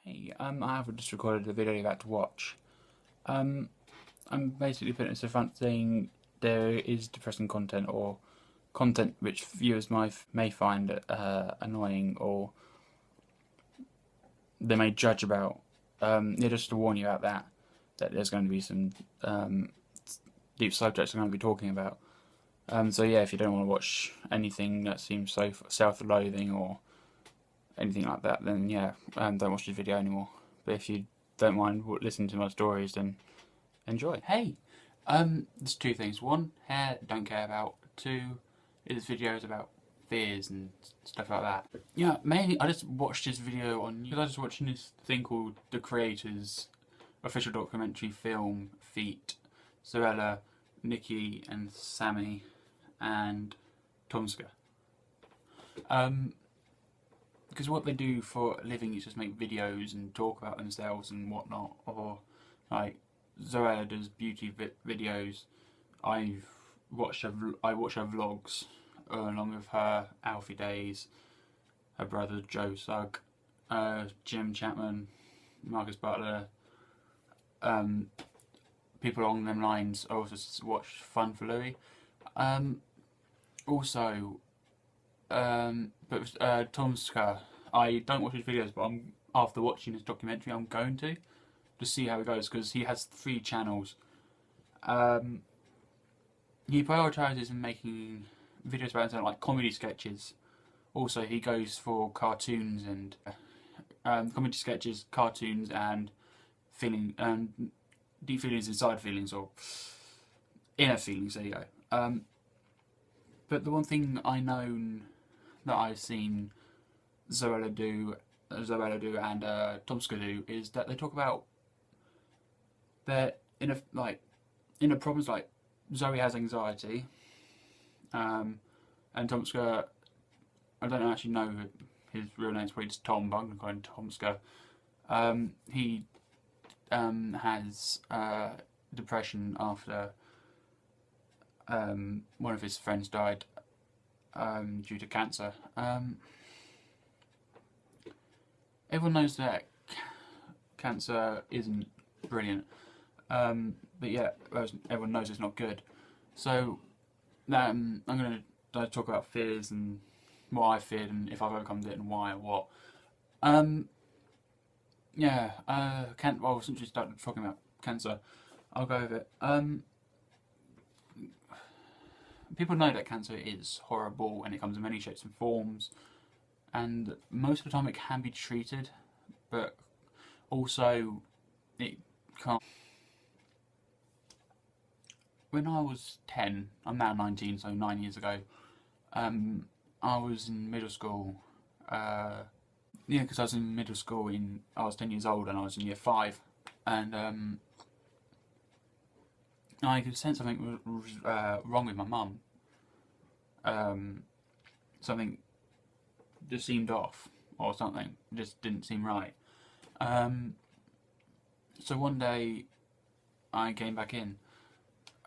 Hey, I have just recorded a video you're about to watch. I'm basically putting it to the front saying there is depressing content or content which viewers may find annoying or they may judge about. Yeah, just to warn you about that there's going to be some deep subjects I'm going to be talking about. So yeah, if you don't want to watch anything that seems so self-loathing or anything like that, then yeah, don't watch this video anymore. But if you don't mind listening to my stories, then enjoy. Hey, there's two things. One, hair, don't care about. Two, this video is about fears and stuff like that. Yeah, mainly I just watched this video on because I was watching this thing called The Creators official documentary film Feet. Zoella, Nikki and Sammy and Tomska. Because what they do for a living is just make videos and talk about themselves and whatnot. Or like Zoella does beauty videos. I watch her vlogs along with her Alfie Days, her brother Joe Sugg, Jim Chapman, Marcus Butler. People along them lines. I also watch Fun for Louie. Tomska, I don't watch his videos, but after watching his documentary, I'm going to see how it goes because he has 3 channels. He prioritises in making videos about something like comedy sketches. Also, he goes for cartoons and comedy sketches, cartoons, and deep feelings inside feelings or inner feelings. There you go. But the one thing I know that I've seen Zoella do and Tomska do is that they talk about their inner problems. Like Zoe has anxiety, and Tomska, I don't actually know his real name. It's probably just Tom, but I'm going to call him Tomska. He has depression after one of his friends died due to cancer. Everyone knows that cancer isn't brilliant, but yeah, everyone knows it's not good. So I'm going to talk about fears and what I feared and if I've overcome it and why or what. Well, since we started talking about cancer, I'll go with it. People know that cancer is horrible and it comes in many shapes and forms, and most of the time it can be treated, but also it can't. When I was 10, I'm now 19, so 9 years ago, I was in middle school. Because I was in middle school I was 10 years old and I was in year 5, and I could sense something was wrong with my mum. Something just seemed off, or something just didn't seem right. So one day I came back in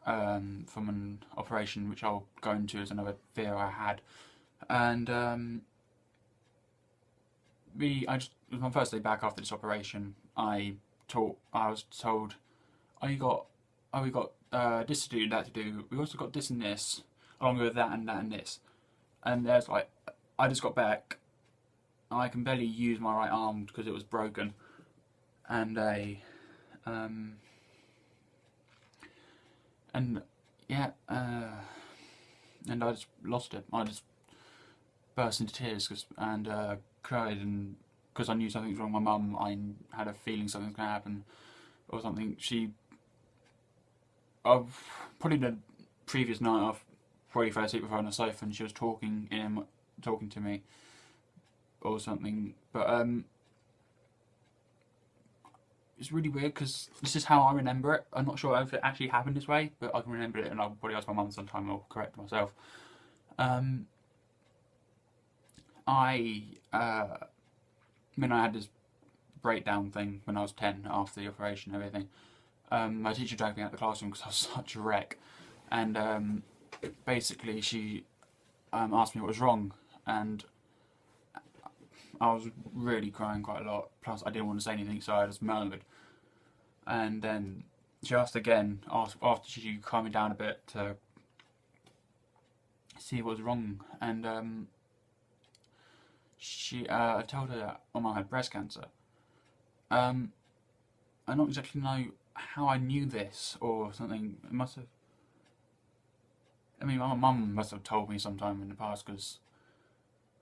from an operation, which I'll go into as another fear I had, and it was my first day back after this operation. I was told, oh, we got this to do, that to do. We also got this and this, along with that and that and this. And there's like, I just got back. I can barely use my right arm because it was broken, and and I just lost it. I just burst into tears and cried, and because I knew something was wrong with my mum. I had a feeling something was going to happen or something. Probably the previous night I've probably fell asleep with her on the sofa and she was talking to me or something. But it's really weird because this is how I remember it. I'm not sure if it actually happened this way, but I can remember it, and I'll probably ask my mum sometime or correct myself. When I had this breakdown thing when I was 10 after the operation and everything, my teacher dragged me out of the classroom because I was such a wreck, and basically she asked me what was wrong, and I was really crying quite a lot. Plus, I didn't want to say anything, so I just murmured. And then she asked again after she calmed me down a bit to see what was wrong. And I told her that my mum had breast cancer. I don't exactly know how I knew this or something. It must have. I mean, my mum must have told me sometime in the past,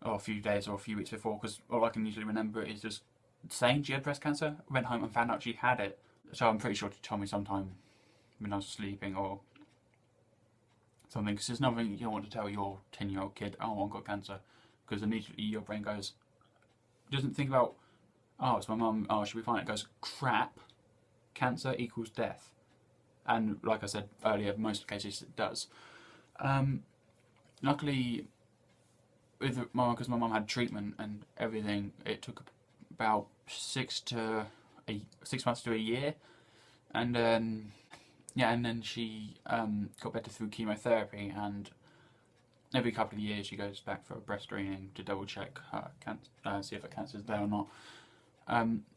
or a few days or a few weeks before, because all I can usually remember is just saying she had breast cancer. I went home and found out she had it. So I'm pretty sure she told me sometime when I was sleeping or something, because there's nothing you don't want to tell your 10-year-old kid, oh, I've got cancer, because immediately your brain goes, doesn't think about, oh, it's my mum, oh, should we find it? It goes, crap, cancer equals death. And like I said earlier, in most cases it does. Luckily, with because my mum had treatment and everything, it took about 6 months to a year, and then she got better through chemotherapy, and every couple of years she goes back for a breast screening to double check her see if her cancer's there or not.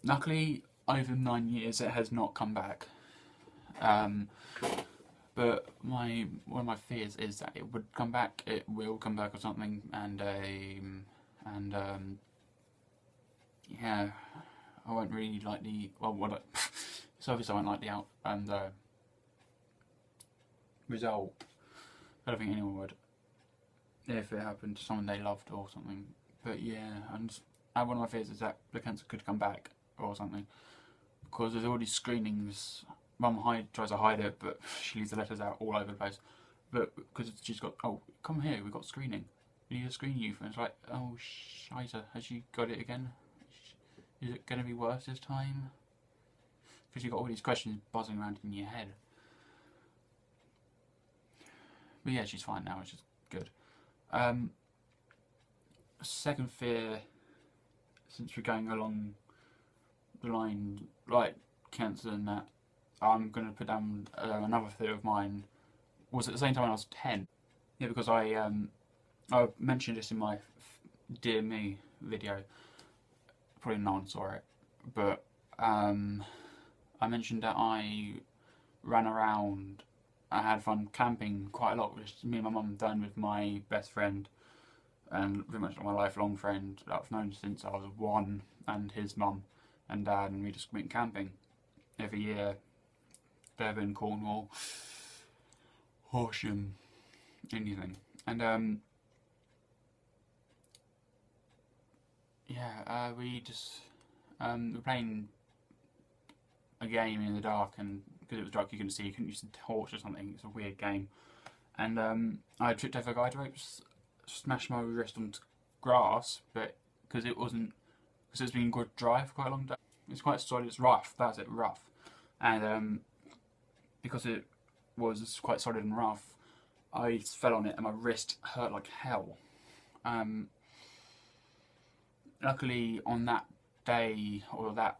Luckily, over 9 years it has not come back. But one of my fears is that it would come back. It will come back or something, and yeah, I won't really like the it's obvious I won't like the result. I don't think anyone would if it happened to someone they loved or something. But yeah, and one of my fears is that the cancer could come back or something, because there's all these screenings. Mum tries to hide it, but she leaves the letters out all over the place. But because she's got, oh, come here, we've got screening. We need to screen you. And it's like, oh, Shiza, has she got it again? Is it going to be worse this time? Because you've got all these questions buzzing around in your head. But yeah, she's fine now, which is good. Second fear, since we're going along the line, like cancer and that, I'm going to put down another fear of mine, was at the same time when I was 10. Yeah, because I mentioned this in my Dear Me video. Probably no one saw it, but I mentioned that I ran around. I had fun camping quite a lot, which me and my mum done with my best friend, and pretty much my lifelong friend that I've known since I was 1, and his mum and dad, and we just went camping every year. Devon, Cornwall, Horsham, anything. And yeah, we just were playing a game in the dark, and because it was dark you couldn't see, you couldn't use the torch or something. It's a weird game. And I tripped over guide ropes, smashed my wrist onto grass, but because it's been dry for quite a long time. It's quite solid, it's rough, that's it, rough. And because it was quite solid and rough, I fell on it and my wrist hurt like hell. Luckily, on that day, or that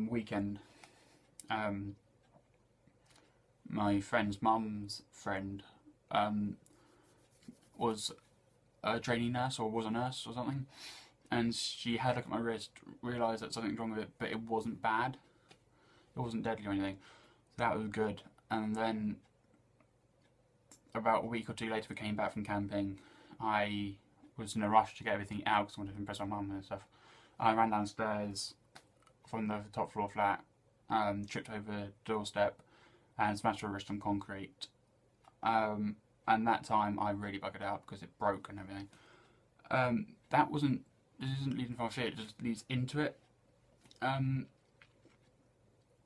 weekend, my friend's mum's friend was a trainee nurse, or was a nurse or something, and she had a look at my wrist, realised that something was wrong with it, but it wasn't bad. It wasn't deadly or anything. So that was good. And then about a week or 2 later we came back from camping. I was in a rush to get everything out because I wanted to impress my mum and stuff. I ran downstairs from the top floor flat, tripped over the doorstep and smashed my wrist on concrete. And that time I really buggered out because it broke and everything. This isn't leading from my fear, it just leads into it.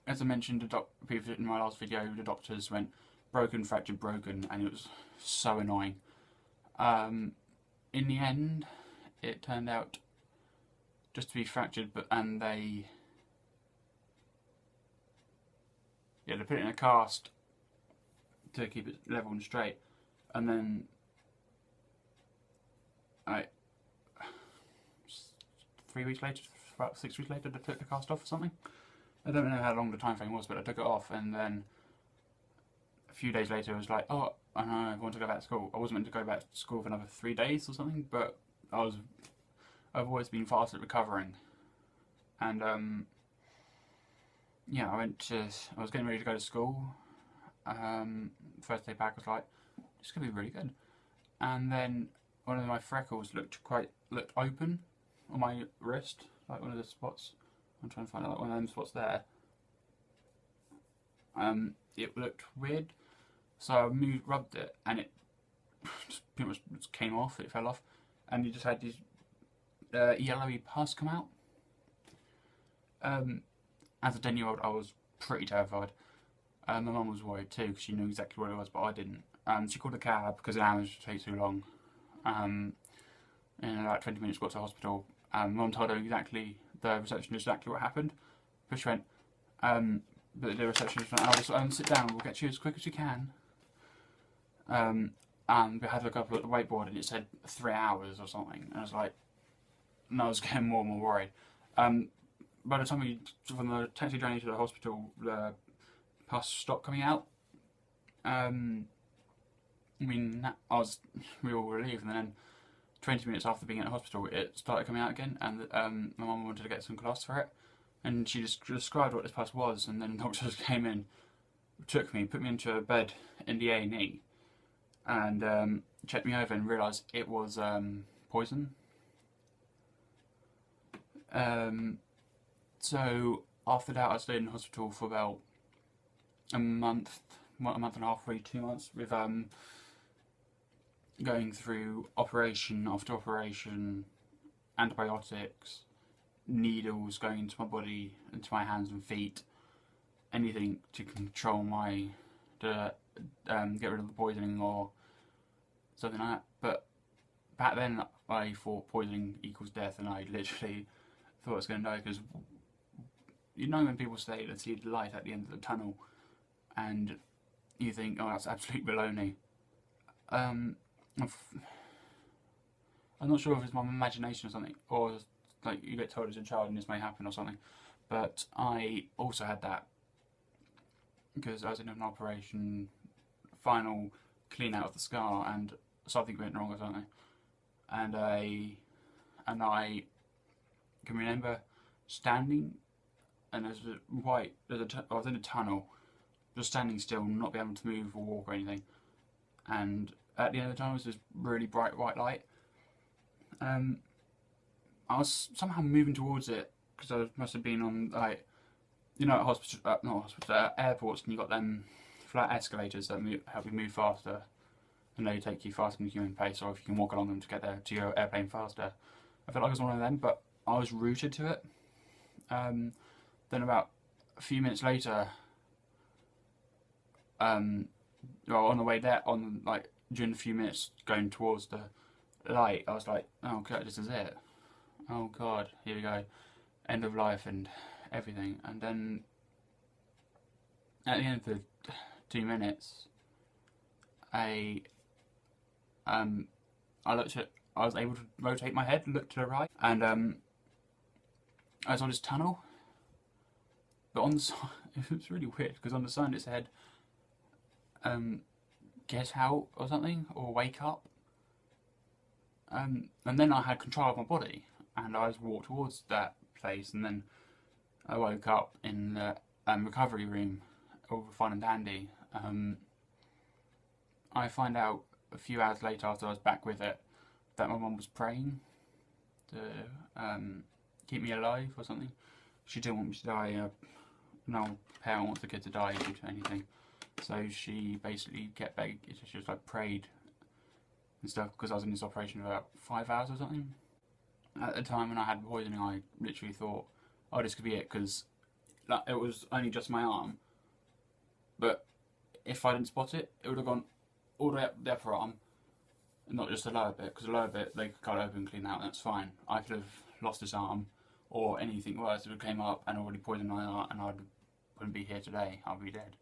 As I mentioned in my last video, the doctors went broken, fractured, broken, and it was so annoying. In the end, it turned out just to be fractured, and they put it in a cast to keep it level and straight, and then about 6 weeks later, they took the cast off or something. I don't know how long the time frame was, but I took it off, and then a few days later I was like, oh, I know, I want to go back to school. I wasn't meant to go back to school for another 3 days or something, but I I've always been fast at recovering, and yeah, I was getting ready to go to school. First day back, I was like, it's gonna be really good. And then one of my freckles looked open on my wrist, like one of the spots. I'm trying to find out like one of them spots there. It looked weird, so I rubbed it, and it just pretty much just came off. It fell off, and you just had these yellowy pus come out. As a 10-year-old, I was pretty terrified. My mum was worried too because she knew exactly what it was, but I didn't. She called a cab because an ambulance would take too long. In about 20 minutes, got to the hospital. Mum told her the receptionist exactly what happened. But she went, but the receptionist went, "Oh, just sit down. We'll get you as quick as we can." And we had a look up at the whiteboard, and it said 3 hours or something. And I was like, no, I was getting more and more worried. By the time from the taxi journey to the hospital, the pus stopped coming out. We were all relieved, and then 20 minutes after being at the hospital, it started coming out again, and my mum wanted to get some cloths for it, and she just described what this pus was, and then the doctor just came in, put me into a bed in the A&E, and checked me over and realised it was poison. So after that, I stayed in hospital for about a month and a half, 2 months, with going through operation after operation, antibiotics, needles going into my body, into my hands and feet, anything to control get rid of the poisoning or something like that. But back then, I thought poisoning equals death, and I literally thought I was going to die, because you know when people say they see the light at the end of the tunnel, and you think, oh, that's absolute baloney. I'm not sure if it's my imagination or something, or like you get told as a child and this may happen or something, but I also had that because I was in an operation, final clean out of the scar, and something went wrong or something, and I can remember standing, and I was in a tunnel, just standing still, not being able to move or walk or anything, and at the end of the tunnel was this really bright white light. I was somehow moving towards it because I must have been on, like, you know, at airports, and you got them flat escalators that help you move faster, and they take you faster than the human pace, or if you can walk along them to get there to your airplane faster. I felt like I was one of them, but I was rooted to it. Then about a few minutes later, on the way there, during a few minutes going towards the light, I was like, oh god, this is it. Oh god, here we go. End of life and everything. And then at the end of the 2 minutes, I was able to rotate my head, look to the right, and I was on this tunnel. But on the side, it was really weird, because on the side it said, get out or something, or wake up. And then I had control of my body, and I walked towards that place, and then I woke up in the recovery room, all fine and dandy. I find out a few hours later, after I was back with it, that my mum was praying to keep me alive or something. She didn't want me to die. No parent wants the kid to die due to anything. So she basically she just like prayed and stuff, because I was in this operation for about 5 hours or something. At the time when I had poisoning, I literally thought, oh, this could be it, because it was only just my arm. But if I didn't spot it, it would have gone all the way up the upper arm, and not just the lower bit, because the lower bit they could cut open and clean out, and that's fine. I could have lost this arm, or anything worse, it would have came up and already poisoned my heart, and I wouldn't be here today. I'd be dead.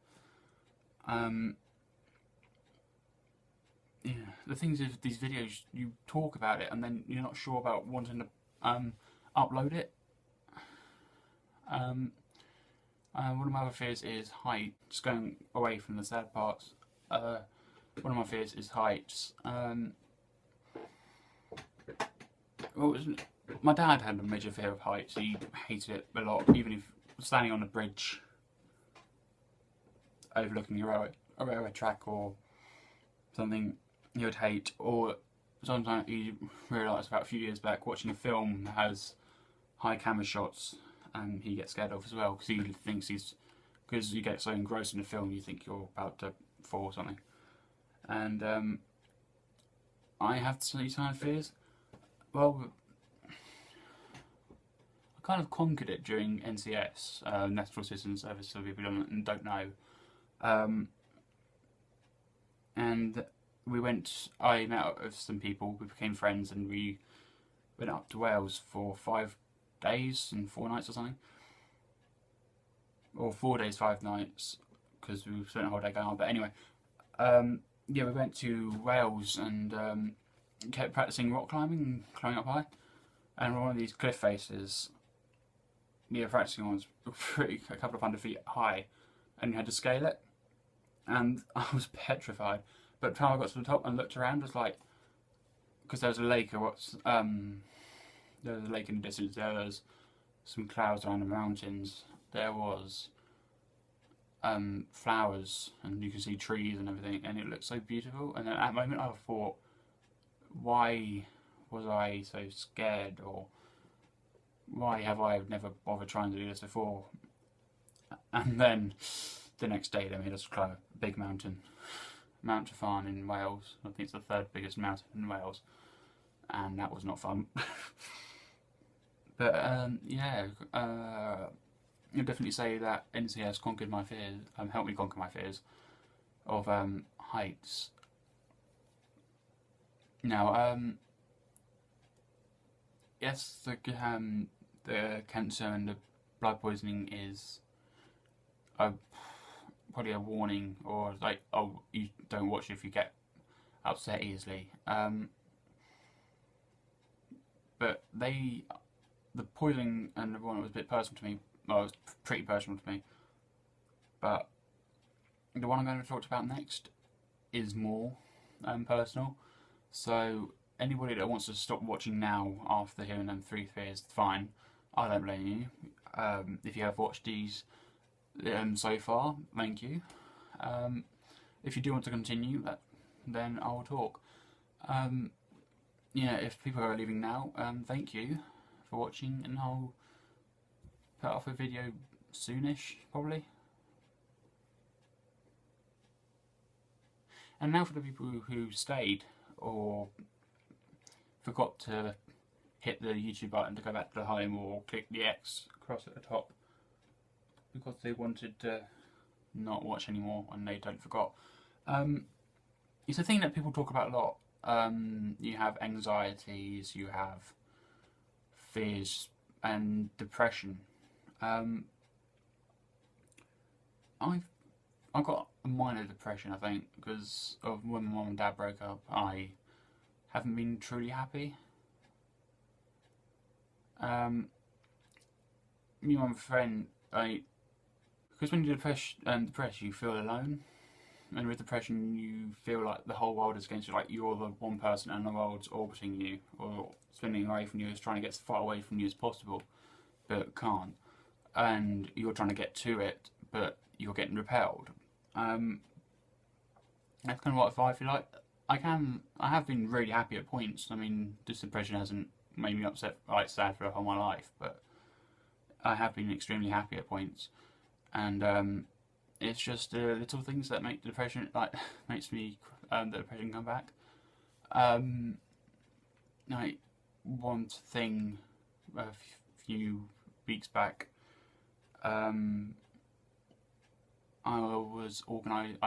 Yeah, the things is, these videos, you talk about it and then you're not sure about wanting to upload it. One of my other fears is height. Just going away from the sad parts. One of my fears is heights. My dad had a major fear of heights. He hated it a lot, even if standing on a bridge overlooking a railway track or something he would hate. Or sometimes he realised about a few years back watching a film that has high camera shots, and he gets scared of as well because he thinks because you get so engrossed in the film you think you're about to fall or something. And I have these kind of fears. Well, I kind of conquered it during NCS, Natural Citizen Service, for people who don't know. And I met up with some people, we became friends, and we went up to Wales for 5 days and 4 nights or something. Or 4 days, 5 nights, because we spent a whole day going on. But anyway, yeah, we went to Wales and kept practicing rock climbing, climbing up high. And one of these cliff faces, practicing on was a couple of 100 feet high, and you had to scale it. And I was petrified. But the time I got to the top and looked around, was like, because there was a lake, there was a lake in the distance. There was some clouds around the mountains. There was flowers, and you can see trees and everything, and it looked so beautiful. And at that moment, I thought, why was I so scared, or why have I never bothered trying to do this before? And then the next day, they made us climb a big mountain, Mount Tryfan in Wales. I think it's the 3rd biggest mountain in Wales, and that was not fun. But yeah, I'd definitely say that NCS conquered my fears, helped me conquer my fears of heights. Now, yes, the cancer and the blood poisoning is probably a warning, or like, oh, you don't watch it if you get upset easily. But the poisoning and the one was a bit personal to me. Well, it was pretty personal to me. But the one I'm going to talk about next is more personal. So anybody that wants to stop watching now after hearing them 3 fears, fine. I don't blame you. If you have watched these so far, thank you. If you do want to continue, then I will talk. If people are leaving now, thank you for watching, and I'll put off a video soonish, probably. And now for the people who stayed or forgot to hit the YouTube button to go back to the home, or click the X across at the top because they wanted to not watch anymore and they don't forgot. It's a thing that people talk about a lot. You have anxieties, you have fears and depression. I've got a minor depression, I think, because of when my mum and dad broke up. I haven't been truly happy. Me and my friend, because when you're depressed, you feel alone. And with depression, you feel like the whole world is against you, like you're the one person and the world's orbiting you, or spinning away from you, is trying to get as far away from you as possible, but can't. And you're trying to get to it, but you're getting repelled. That's kind of what I feel like. I have been really happy at points. I mean, this depression hasn't made me upset, like sad for all my life, but I have been extremely happy at points. And it's just the little things that make the depression, makes me the depression come back. Like one thing a few weeks back, I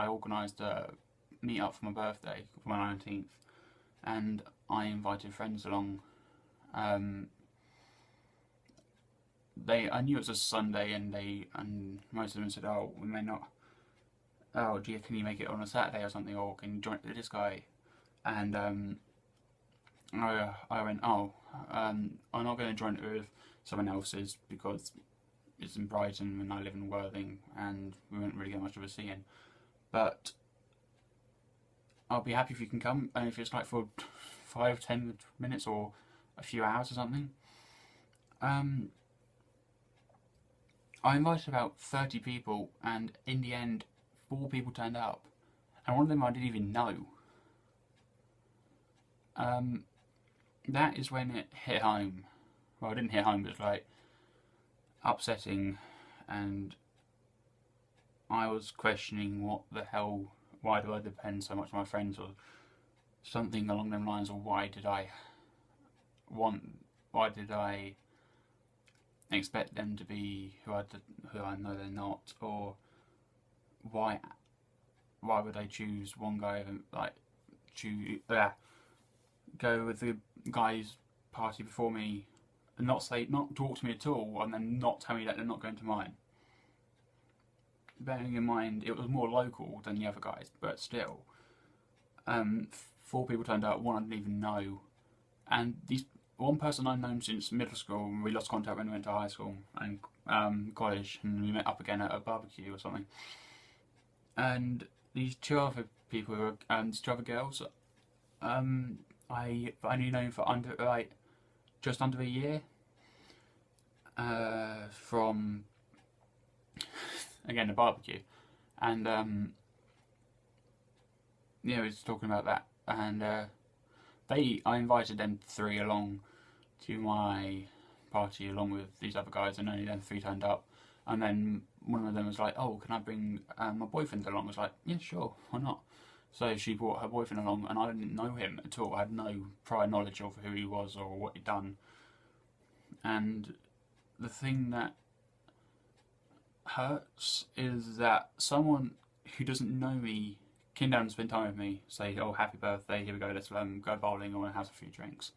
organised a meet up for my birthday, for my 19th, and I invited friends along. I knew it was a Sunday, and most of them said, "Oh, we may not. Oh, can you make it on a Saturday or something, or can you join this guy?" And I went, "Oh, I'm not going to join it with someone else's because it's in Brighton and I live in Worthing, and we won't really get much of a seeing. But I'll be happy if you can come, and if it's like for 5-10 minutes or a few hours or something." Um, I invited about 30 people, and in the end, 4 people turned up, and one of them I didn't even know. Um, that is when it hit home. Well, it didn't hit home, but it was like upsetting, and I was questioning what the hell, why do I depend so much on my friends, or something along them lines, or why did I expect them to be who I know they're not, or why would I choose one guy over, like, go with the guy's party before me and not talk to me at all, and then not tell me that they're not going to mine. Bearing in mind it was more local than the other guys, but still, 4 people turned up, one I didn't even know, and these one person I've known since middle school, and we lost contact when we went to high school and college, and we met up again at a barbecue or something. And these 2 other people, these 2 other girls, I've only known for just under a year, from again a barbecue, and yeah, we was talking about that, and I invited them 3 along to my party along with these other guys, and only then 3 turned up. And then one of them was like, "Oh, can I bring my boyfriend along?" I was like, "Yeah, sure, why not?" So she brought her boyfriend along, and I didn't know him at all. I had no prior knowledge of who he was or what he'd done. And the thing that hurts is that someone who doesn't know me came down and spent time with me, say, "Oh, happy birthday, here we go, let's go bowling or have a few drinks."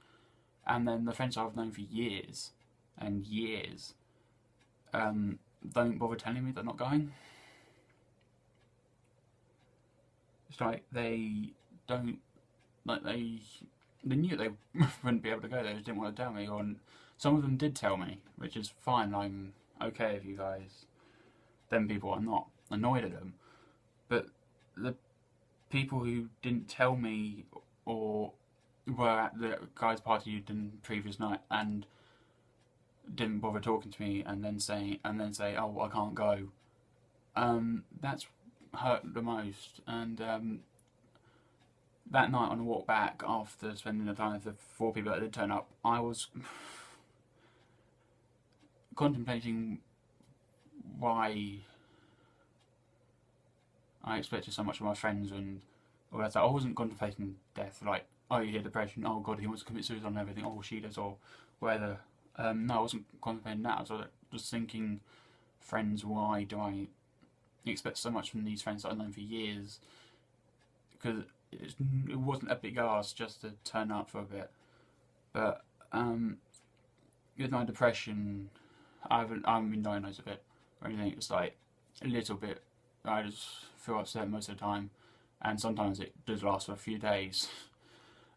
And then the friends I've known for years and years don't bother telling me they're not going. It's like they don't, like they knew they wouldn't be able to go. They just didn't want to tell me. Or some of them did tell me, which is fine. I'm okay if you guys, them people, I'm not annoyed at them. But the people who didn't tell me or were at the guy's party the previous night and didn't bother talking to me, and then say, "Oh, I can't go." That's hurt the most. And that night on the walk back, after spending the time with the 4 people that did turn up, I was contemplating why I expected so much of my friends, and all that. I wasn't contemplating death, like, "Oh, you hear depression, oh god, he wants to commit suicide and everything, oh, she does," or whether. No, I wasn't contemplating that. I was just thinking, friends, why do I expect so much from these friends that I've known for years? Because it wasn't a big ask just to turn up for a bit. But with my depression, I haven't been diagnosed with it or anything. It's like a little bit. I just feel upset most of the time, and sometimes it does last for a few days.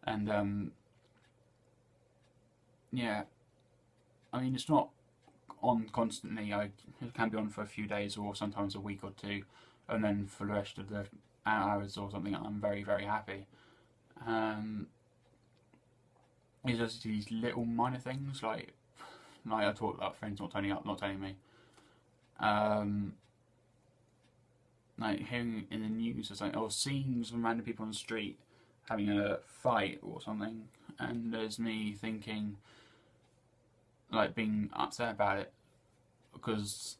And yeah, I mean, it's not on constantly. It can be on for a few days or sometimes a week or 2, and then for the rest of the hours or something, I'm very, very happy. It's just these little minor things, like I talk about friends not turning up, not telling me. Like hearing in the news or something, or seeing some random people on the street having a fight or something, and there's me thinking, like, being upset about it, because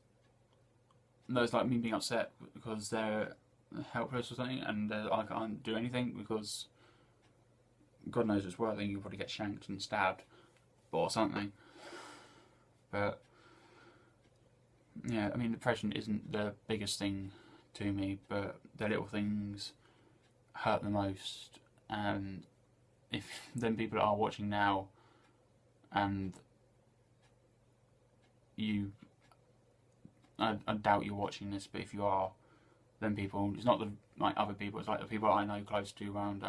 there's like me being upset because they're helpless or something, and I can't do anything because God knows it's worse. I think you'll probably get shanked and stabbed or something. But yeah, I mean, depression isn't the biggest thing to me, but the little things hurt the most. And if then people are watching now, and you, I doubt you're watching this, but if you are, then people, it's not the like other people, it's like the people I know close to around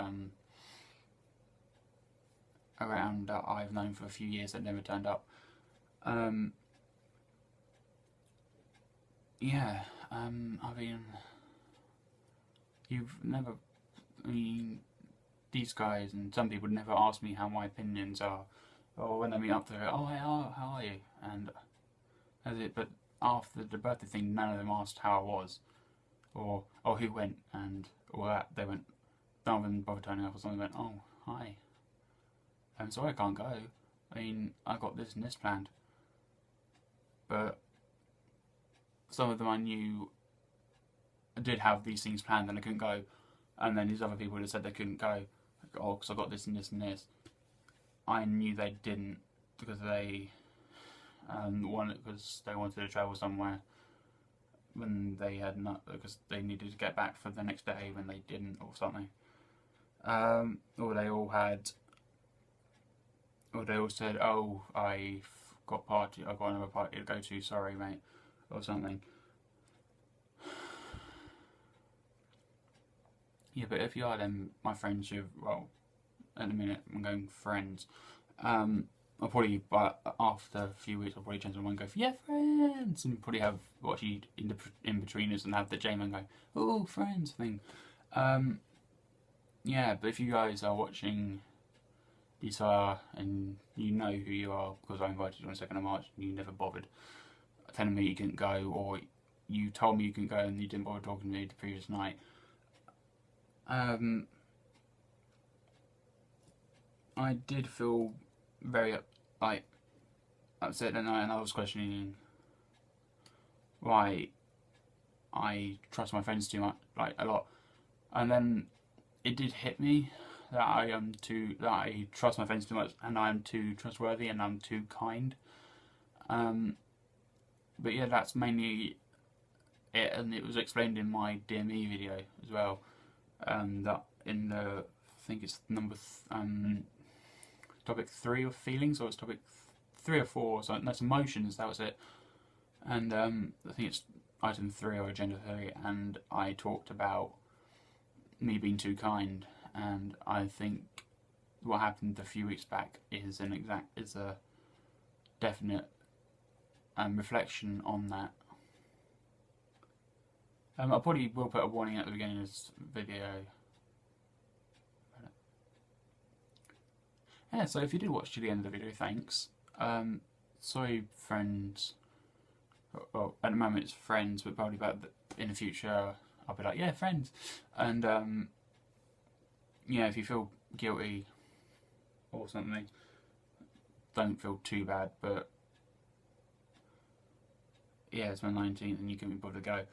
that I've known for a few years that never turned up. Yeah, I mean, you've never, I mean, these guys and some people never ask me how my opinions are or when they meet up, they go, "Oh, hey, how are you?" And that's it. But after the birthday thing, none of them asked how I was, or "Oh, who went?" and all that. They went, none of them bothered turning up, or something. They went, "Oh, hi. I'm sorry I can't go. I mean, I got this and this planned." But some of them I knew did have these things planned and I couldn't go. And then these other people that said they couldn't go, like, "Oh, because I got this and this and this." I knew they didn't because they because they wanted to travel somewhere when they had not, because they needed to get back for the next day when they didn't, or something. Or they all had, or they all said, "Oh, I got another party to go to. Sorry, mate," or something. Yeah, but if you are then my friends, well, at the minute I'm going friends. I'll probably, but after a few weeks, I'll probably change my mind and go, "Yeah, friends," and probably have what you in betweeners and have the J-Man go, "Oh, friends" thing. Yeah, but if you guys are watching this and you know who you are because I invited you on the 2nd of March and you never bothered telling me you couldn't go, or you told me you couldn't go and you didn't bother talking to me the previous night. I did feel very upset that night, and I was questioning why I trust my friends too much, like a lot. And then it did hit me that I trust my friends too much, and I am too trustworthy, and I'm too kind. But yeah, that's mainly it, and it was explained in my DME video as well. That in the, I think it's topic 3 of feelings, or it's topic 3 or 4, so that's emotions. That was it. And I think it's item 3 or agenda 3, and I talked about me being too kind, and I think what happened a few weeks back is a definite reflection on that. I probably will put a warning at the beginning of this video. Yeah, so if you did watch to the end of the video, thanks. Sorry, friends. Well, at the moment it's friends, but probably in the future I'll be like, "Yeah, friends." And yeah, if you feel guilty or something, don't feel too bad. But yeah, it's my 19th and you can be bothered to go.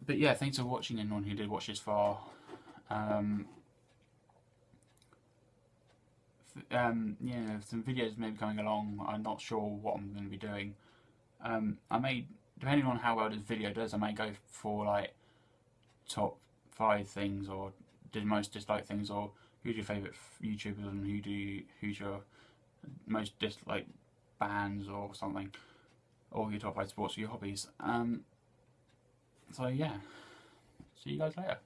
But yeah, thanks for watching, anyone who did watch this far. Yeah, some videos may be coming along. I'm not sure what I'm going to be doing. I may, depending on how well this video does, I may go for like top 5 things, or the most disliked things, or who's your favourite YouTubers and who's your most disliked bands or something, or your top 5 sports or your hobbies. So yeah, see you guys later.